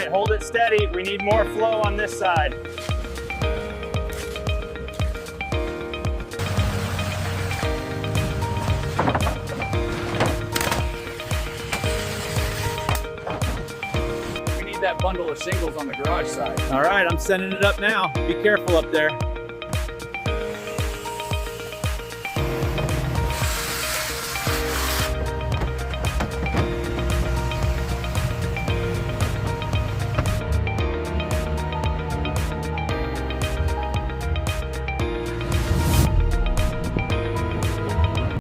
right, hold it steady. We need more flow on this side. We need that bundle of shingles on the garage side. All right, I'm sending it up now. Be careful up there.